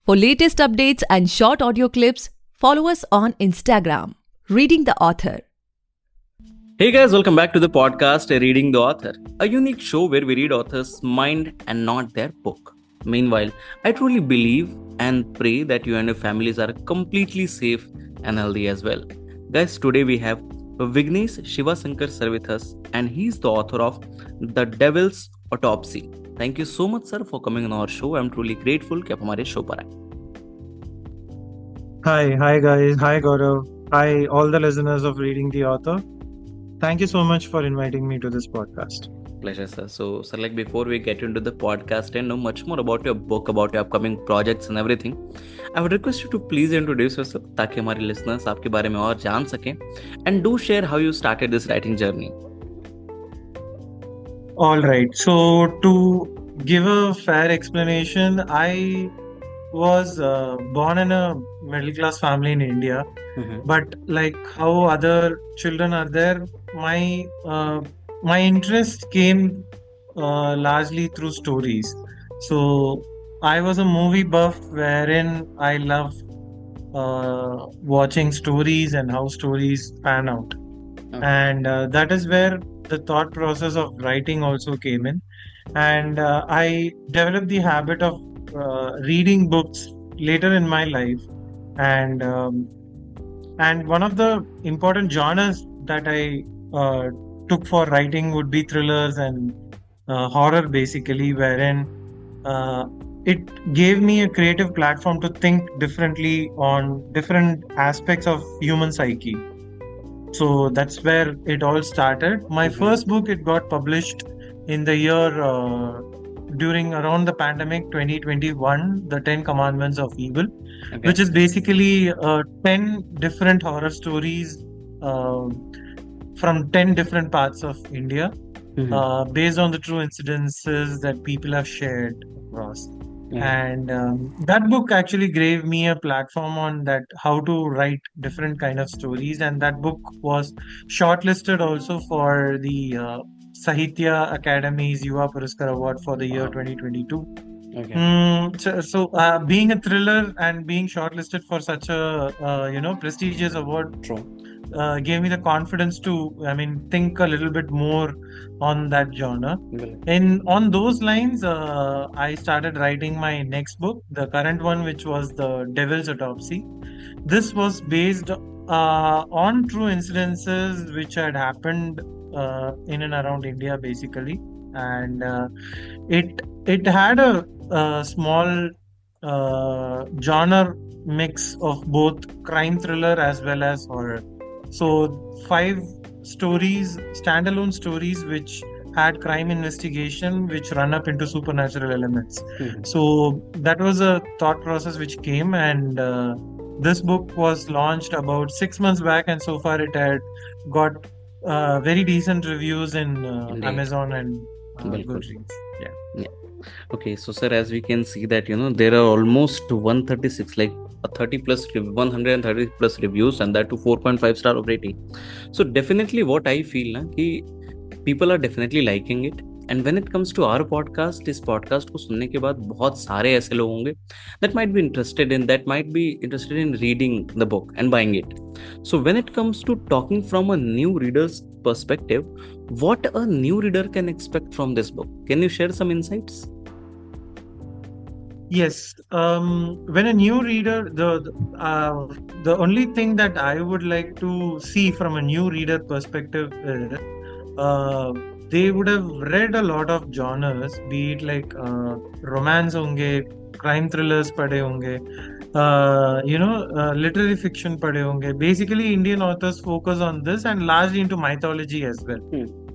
For latest updates and short audio clips, follow us on Instagram, Reading the Author. Hey guys, welcome back to the podcast Reading the Author, a unique show where we read authors' mind and not their book. Meanwhile, I truly believe and pray that you and your families are completely safe and healthy as well. Guys, today we have Vignesh Sivasankar sir with us, and he's the author of The Devil's Autopsy. Thank you so much, sir, for coming on our show. I'm truly grateful कि आप हमारे show पर आए. Hi guys, hi Gaurav, hi all the listeners of Reading the Author. Thank you so much for inviting me to this podcast. Pleasure, sir. So, sir, before we get into the podcast and know much more about your book, about your upcoming projects and everything, I would request you to please introduce yourself ताकि हमारे listeners आपके बारे में और जान सकें, and do share how you started this writing journey. All right, so to give a fair explanation, I was born in a middle class family in India, but like how other children are there, my interest came largely through stories. So I was a movie buff wherein I love watching stories and how stories pan out. And that is where the thought process of writing also came in. And I developed the habit of reading books later in my life. And one of the important genres that I took for writing would be thrillers and horror, basically, wherein it gave me a creative platform to think differently on different aspects of human psyche. So that's where it all started. My first book, it got published in the year during around the pandemic 2021, The 10 Commandments of Evil, which is basically 10 different horror stories from 10 different parts of India, based on the true incidences that people have shared across. And that book actually gave me a platform on that how to write different kind of stories, and that book was shortlisted also for the Sahitya Academy's Yuva Puraskar Award for the year 2022. So being a thriller and being shortlisted for such a prestigious award gave me the confidence to think a little bit more on that genre. And on those lines, I started writing my next book, the current one, which was The Devil's Autopsy. This was based on true incidences which had happened in and around India, basically, and it had a small genre mix of both crime thriller as well as horror. So 5 stories, standalone stories, which had crime investigation, which run up into supernatural elements. So that was a thought process which came, and this book was launched about 6 months back, and so far it had got very decent reviews in Amazon and Goodreads. Yeah. Okay, so sir, as we can see that there are almost 136, like 130 plus reviews, and that to 4.5 star rating. So definitely what I feel कि people are definitely liking it. And when it comes to our podcast, इस podcast को सुनने के बाद बहुत सारे ऐसे लोग होंगे that might be interested in reading the book and buying it. So when it comes to talking from a new reader's perspective, what a new reader can expect from this book? Can you share some insights? Yes. When a new reader, the only thing that I would like to see from a new reader perspective is they would have read a lot of genres, be it like romance honge, crime thrillers pade honge, literary fiction pade honge. Basically, Indian authors focus on this and largely into mythology as well.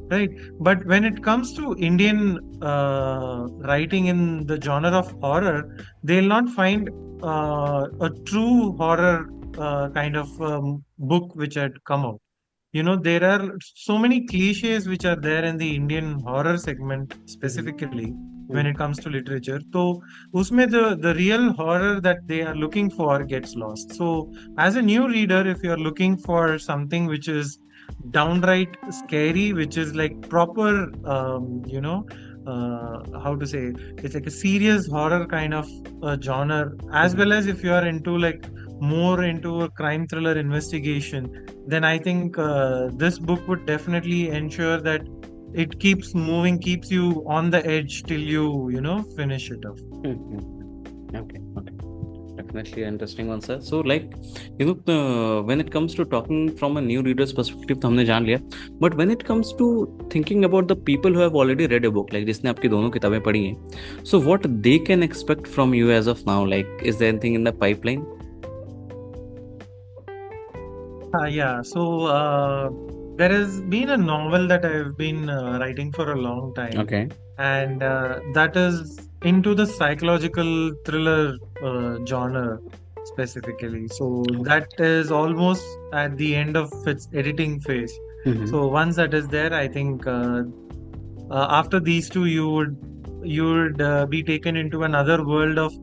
Right, but when it comes to Indian writing in the genre of horror, they'll not find a true horror kind of book which had come out. There are so many cliches which are there in the Indian horror segment specifically when it comes to literature. So, usme the real horror that they are looking for gets lost. So, as a new reader, if you're looking for something which is downright scary, which is like proper how to say, it's like a serious horror kind of genre, as well as if you are into like more into a crime thriller investigation, then I think this book would definitely ensure that it keeps moving, keeps you on the edge till you finish it off. Okay, okay. Definitely interesting one, sir. So, like, when it comes to talking from a new reader's perspective, तो हमने जान लिया. But when it comes to thinking about the people who have already read a book, like जिसने आपकी दोनों किताबें पढ़ी हैं, so what they can expect from you as of now? Like, is there anything in the pipeline? Yeah, so there has been a novel that I've been writing for a long time, Okay. and that is into the psychological thriller genre specifically. So that is almost at the end of its editing phase. Mm-hmm. So once that is there, I think after these two, you would be taken into another world of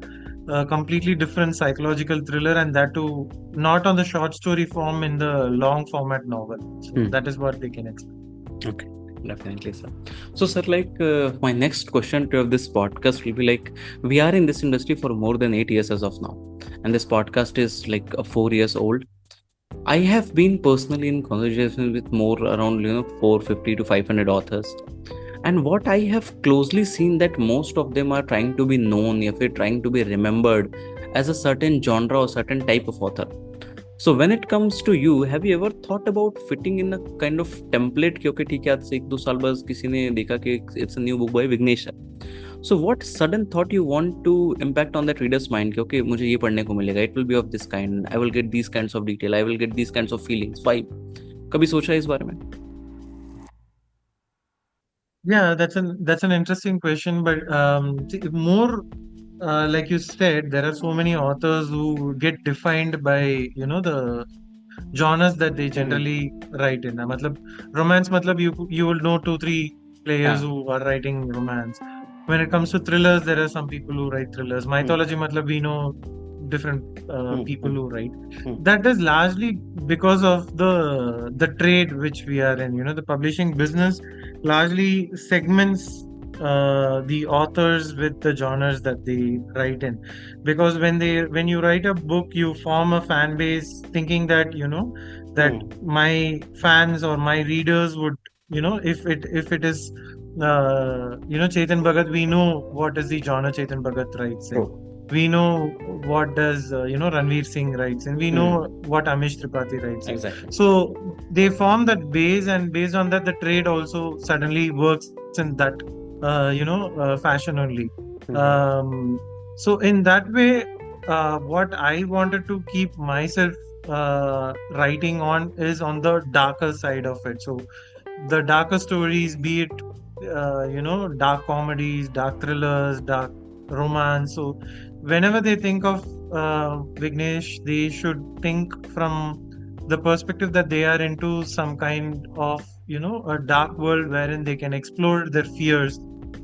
completely different psychological thriller, and that too not on the short story form, in the long format novel. So that is what they can expect. Okay, definitely, sir. So, sir, like my next question to this podcast will be like, we are in this industry for more than 8 years as of now, and this podcast is like 4 years old. I have been personally in conversation with more around 450 to 500 authors, and what I have closely seen that most of them are trying to be known, if they're trying to be remembered as a certain genre or certain type of author. So when it comes to you, have you ever thought about fitting in a kind of template? क्योंकि ठीक है, आज से 1-2 साल बाद किसी ने देखा कि it's a new book by Vignesh. So what sudden thought you want to impact on that reader's mind? क्योंकि मुझे ये पढ़ने को मिलेगा, it will be of this kind, I will get these kinds of detail, I will get these kinds of feelings. Why? कभी सोचा इस बारे में? Yeah, that's an interesting question, but more like you said, there are so many authors who get defined by the genres that they generally write in. Matlab, romance, matlab you will know 2-3 players who are writing romance. When it comes to thrillers, there are some people who write thrillers. Mythology, matlab we know different people who write. That is largely because of the trade which we are in. The publishing business largely segments the authors with the genres that they write in, because when you write a book, you form a fan base thinking that that my fans or my readers would, if it is Chetan Bhagat, we know what is the genre Chetan Bhagat writes in. We know what does Ranveer Singh writes, and we know what Amish Tripathi writes. Exactly. So they form that base, and based on that, the trade also suddenly works in that fashion only. So in that way, what I wanted to keep myself writing on is on the darker side of it. So the darker stories, be it dark comedies, dark thrillers, dark romance. So whenever they think of Vignesh, they should think from the perspective that they are into some kind of a dark world wherein they can explore their fears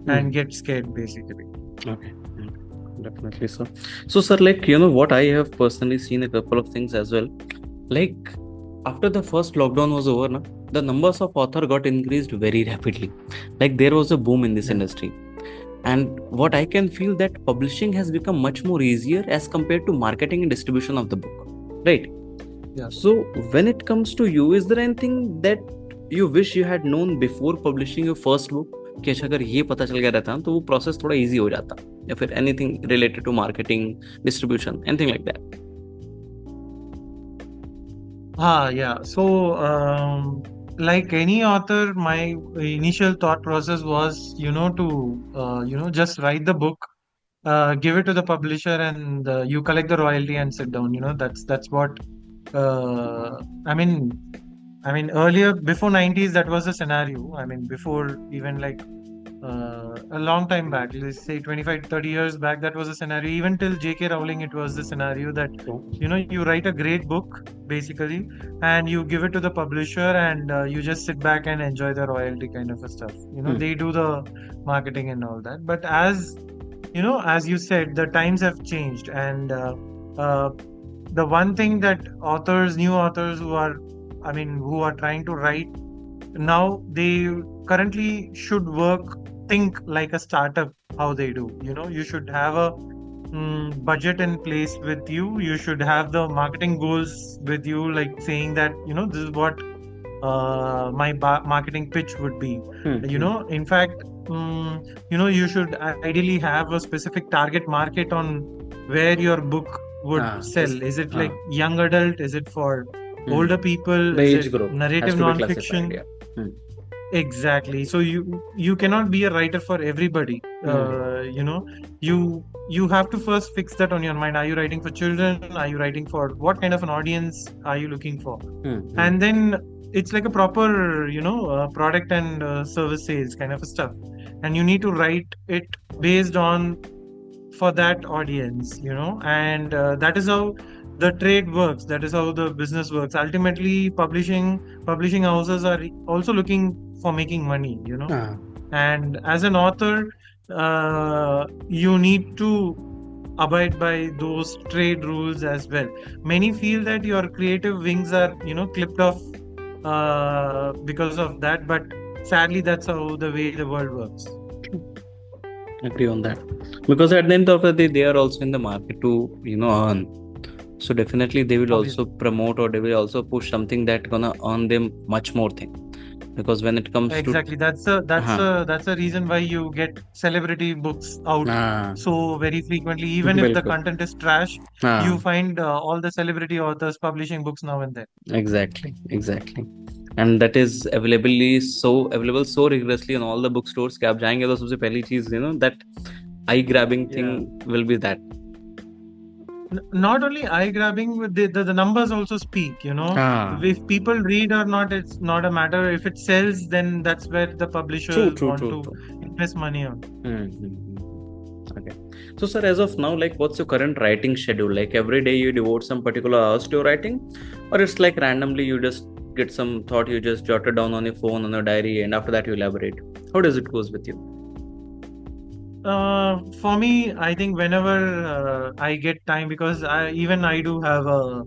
and get scared, basically. Okay. Definitely, sir. So, sir, like, what I have personally seen a couple of things as well. Like, after the first lockdown was over, the numbers of author got increased very rapidly. Like, there was a boom in this industry. And what I can feel that publishing has become much more easier as compared to marketing and distribution of the book. Right? Yeah. So, when it comes to you, is there anything that you wish you had known before publishing your first book? कि अगर ये पता चल गया रहता तो वो process थोड़ा इजी हो जाता, या फिर anything related to marketing, distribution, anything like that? Yeah. So like any author, my initial thought process was to just write the book, give it to the publisher, and you collect the royalty and sit down. That's what I mean, earlier, before 90s, that was the scenario. I mean, before even like a long time back, let's say 25-30 years back, that was a scenario. Even till J.K. Rowling, it was the scenario that you write a great book basically, and you give it to the publisher, and you just sit back and enjoy the royalty kind of a stuff. They do the marketing and all that. But as you said, the times have changed, and the one thing that new authors who are trying to write now, they currently should work think like a startup how they do. You should have a budget in place with you. You should have the marketing goals with you, like saying that this is what my marketing pitch would be. In fact, you should ideally have a specific target market on where your book would sell. Is it like young adult? Is it for older people? The Is age it group has narrative to be classified. nonfiction? Yeah. Exactly. So you cannot be a writer for everybody. You have to first fix that on your mind. Are you writing for children? Are you writing for what kind of an audience are you looking for? And then it's like a proper product and service sales kind of stuff, and you need to write it based on for that audience, and that is how the trade works. That is how the business works. Ultimately, publishing houses are also looking for making money, and as an author, you need to abide by those trade rules as well. Many feel that your creative wings are clipped off because of that, but sadly that's how the way the world works. Agree on that, because at the end of the day they are also in the market to earn. So definitely they will Obviously. also promote, or they will also push something that gonna earn them much more thing. Because when it comes Exactly, that's a reason why you get celebrity books out so very frequently. Even if the content is trash, you find all the celebrity authors publishing books now and then. Exactly. And that is available so rigorously in all the bookstores कि आप जाएंगे तो सबसे पहली चीज that eye grabbing thing will be that. Not only eye grabbing, the numbers also speak. If people read or not, it's not a matter. If it sells, then that's where the publishers want to invest money on. Okay. So sir, as of now, like what's your current writing schedule? Like every day you devote some particular hours to your writing, or it's like randomly you just get some thought, you just jot it down on your phone, on your diary, and after that you elaborate? How does it goes with you? For me, I think whenever I get time, because I do have a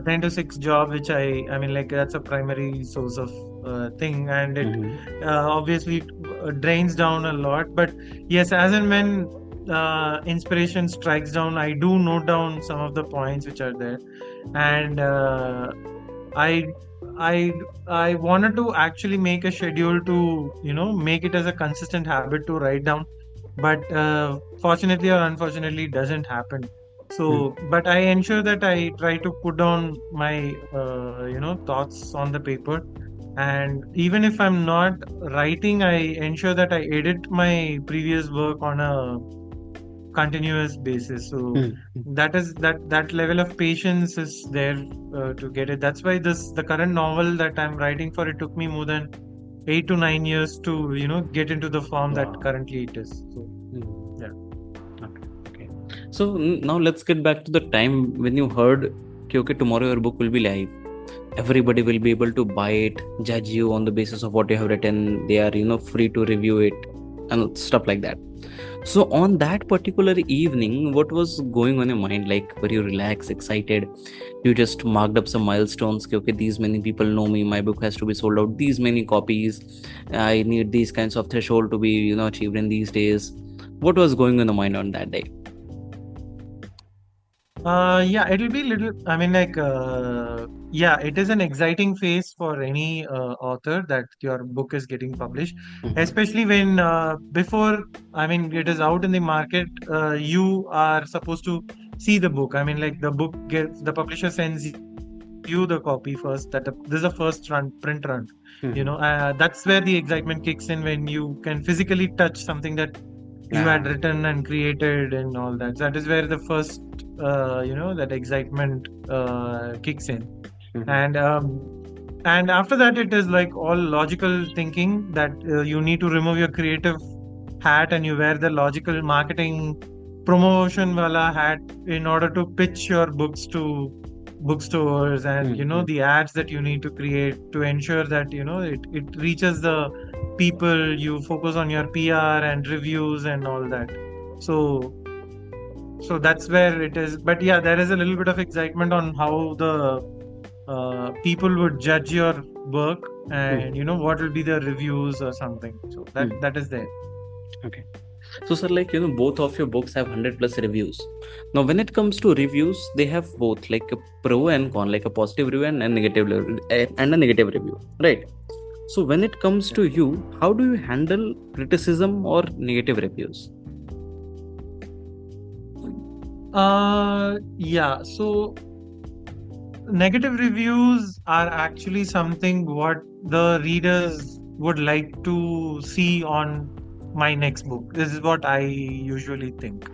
10 to 6 job, which I mean, like that's a primary source of thing, and it obviously drains down a lot. But yes, as and when inspiration strikes down, I do note down some of the points which are there, and I wanted to actually make a schedule to make it as a consistent habit to write down, but fortunately or unfortunately it doesn't happen. So but I ensure that I try to put down my thoughts on the paper, and even if I'm not writing, I ensure that I edit my previous work on a continuous basis. So that is that level of patience is there to get it. That's why the current novel that I'm writing for, it took me more than 8 to 9 years to get into the form that currently it is. So okay. So now let's get back to the time when you heard okay, tomorrow your book will be live. Everybody will be able to buy it, judge you on the basis of what you have written. They are free to review it and stuff like that. So on that particular evening, what was going on in your mind? Like, were you relaxed, excited? You just marked up some milestones. Okay, these many people know me. My book has to be sold out these many copies. I need these kinds of threshold to be achieved in these days. What was going on the mind on that day? It'll be little. I mean, like, it is an exciting phase for any author that your book is getting published, especially when before, I mean, it is out in the market. You are supposed to see the book. I mean, like, the publisher sends you the copy first. This is a first print run. That's where the excitement kicks in, when you can physically touch something that you had written and created and all that. So that is where the first that excitement kicks in. And after that, it is like all logical thinking, that you need to remove your creative hat and you wear the logical marketing promotion wala hat in order to pitch your books to bookstores, and the ads that you need to create to ensure that it reaches the people. You focus on your PR and reviews and all that. So that's where it is. But yeah, there is a little bit of excitement on how the people would judge your work, and what will be the reviews or something. So that is there. Okay. So, sir, like, both of your books have 100 plus reviews. Now, when it comes to reviews, they have both like a pro and con, like a positive review and a negative review, right? So, when it comes to you, how do you handle criticism or negative reviews? Yeah. So negative reviews are actually something what the readers would like to see on my next book. This is what I usually think.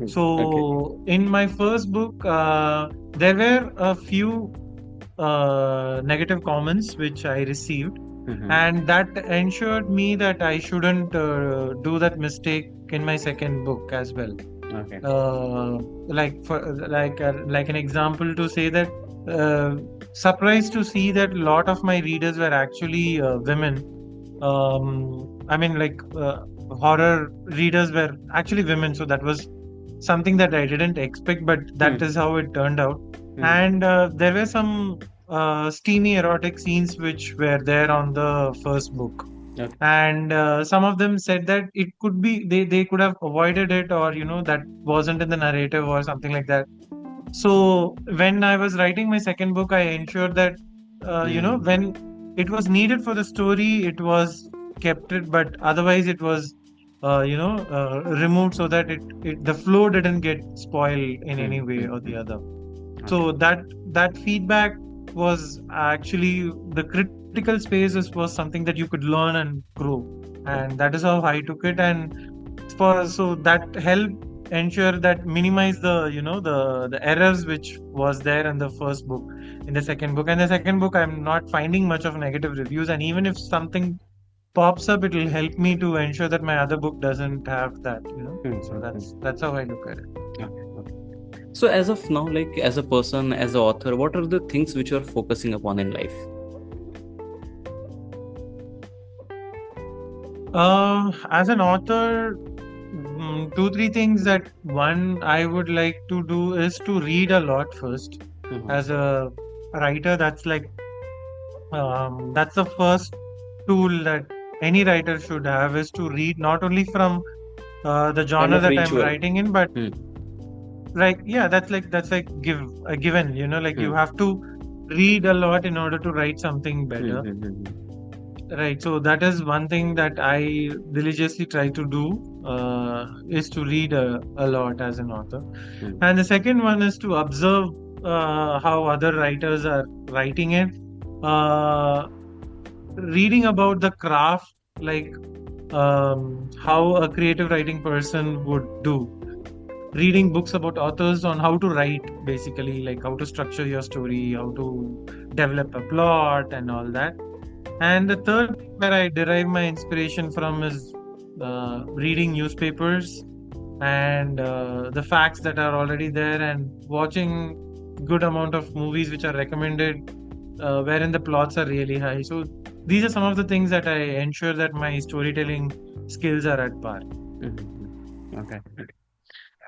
So in my first book, there were a few negative comments which I received, and that ensured me that I shouldn't do that mistake in my second book as well. Okay. Like an example to say that, surprised to see that a lot of my readers were actually women. I mean, horror readers were actually women, so that was something that I didn't expect, but that is how it turned out. And there were some steamy erotic scenes which were there on the first book. Okay. And some of them said that it could be they could have avoided it, or that wasn't in the narrative or something like that. So when I was writing my second book, I ensured that when it was needed for the story, it was kept it, but otherwise it was removed so that the flow didn't get spoiled in any way or the other. So that feedback was actually the critical spaces was something that you could learn and grow, and that is how I took it. And so that helped ensure that minimize the errors which was there in the first book. In the second book, I'm not finding much of negative reviews, and even if something pops up, it will help me to ensure that my other book doesn't have that. So that's how I look at it. Okay. So as of now, like as a person, as an author, what are the things which you are focusing upon in life? As an author, 2-3 things. That one I would like to do is to read a lot first. As a writer, that's the first tool that any writer should have, is to read not only from the genre that I'm writing in, but that's like a given. You have to read a lot in order to write something better. Right. So that is one thing that I religiously try to do, is to read a lot as an author. And the second one is to observe how other writers are writing it. Reading about the craft, like how a creative writing person would do. Reading books about authors on how to write, basically, like how to structure your story, how to develop a plot and all that. And the third where I derive my inspiration from is reading newspapers and the facts that are already there, and watching good amount of movies which are recommended, wherein the plots are really high. So these are some of the things that I ensure that my storytelling skills are at par. Okay.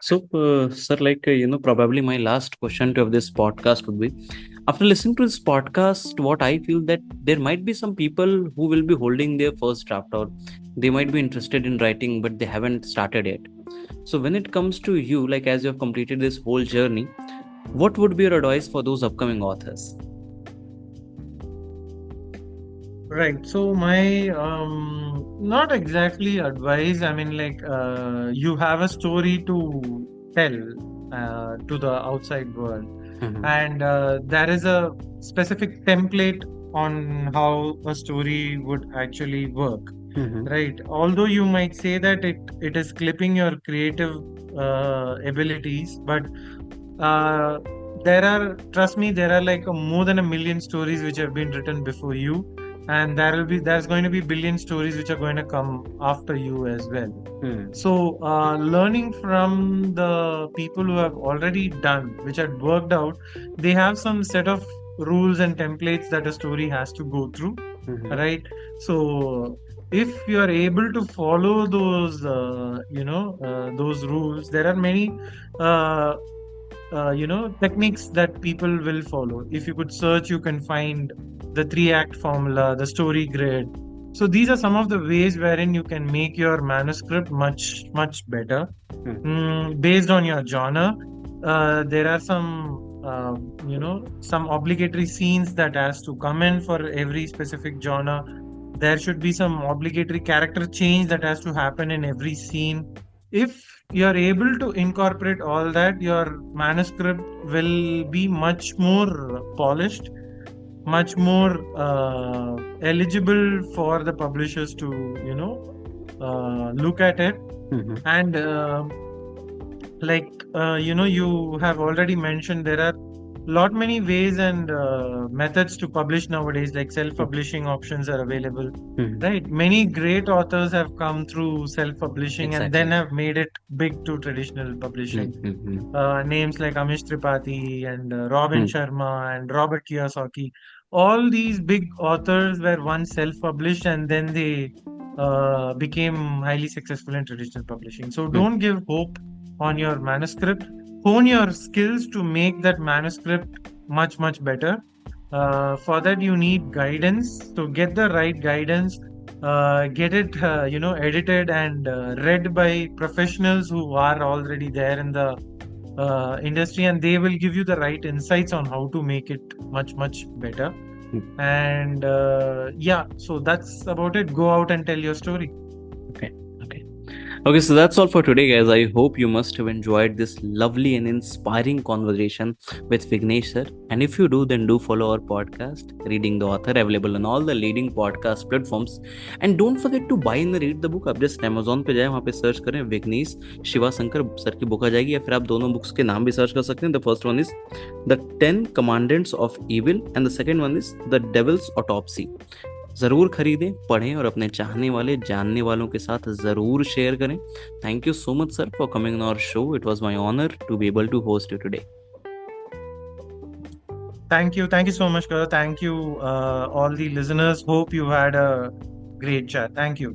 So, sir, probably my last question to this podcast would be, after listening to this podcast, what I feel that there might be some people who will be holding their first draft, or they might be interested in writing, but they haven't started yet. So when it comes to you, like as you have completed this whole journey, what would be your advice for those upcoming authors? Right. So my not exactly advice. I mean, you have a story to tell to the outside world, and there is a specific template on how a story would actually work. Right. Although you might say that it is clipping your creative abilities, but trust me, there are like more than 1 million stories which have been written before you, and there's going to be billion stories which are going to come after you as well. So learning from the people who have already done, which had worked out, they have some set of rules and templates that a story has to go through. Right. So if you are able to follow those rules, there are many techniques that people will follow. If you could search, you can find the 3-act formula, the story grid, So these are some of the ways wherein you can make your manuscript much, much better. Based on your genre, there are some obligatory scenes that has to come in for every specific genre. There should be some obligatory character change that has to happen in every scene. If you're able to incorporate all that, your manuscript will be much more polished, much more eligible for the publishers to, look at it. And you have already mentioned there are lot many ways and methods to publish nowadays, like self-publishing options are available, right? Many great authors have come through self-publishing and then have made it big to traditional publishing. Names like Amish Tripathi and Robin Sharma and Robert Kiyosaki, all these big authors were once self-published and then they became highly successful in traditional publishing. So don't give hope on your manuscript. Hone your skills to make that manuscript much, much better. For that, you need guidance. To get the right guidance, get it, edited and read by professionals who are already there in the industry, and they will give you the right insights on how to make it much, much better. And so that's about it. Go out and tell your story. Okay, so that's all for today, guys. I hope you must have enjoyed this lovely and inspiring conversation with Vignesh sir. And if you do, then do follow our podcast, Reading the Author, available on all the leading podcast platforms. And don't forget to buy and read the book. आप just Amazon पे जाए, वहाँ पे search करें Vighnesh Shivashankar sir की book आ जाएगी, या फिर आप दोनों बुक्स के नाम भी सर्च कर सकते हैं. The first one is the 10 Commandments of Evil and the second one is the devil's autopsy. जरूर खरीदें, पढ़ें और अपने चाहने वाले, जानने वालों के साथ जरूर शेयर करें. Thank you so much sir for coming on our show. It was my honour to be able to host you today. Thank you so much, Gaurav. Thank you, all the listeners. Hope you had a great chat. Thank you.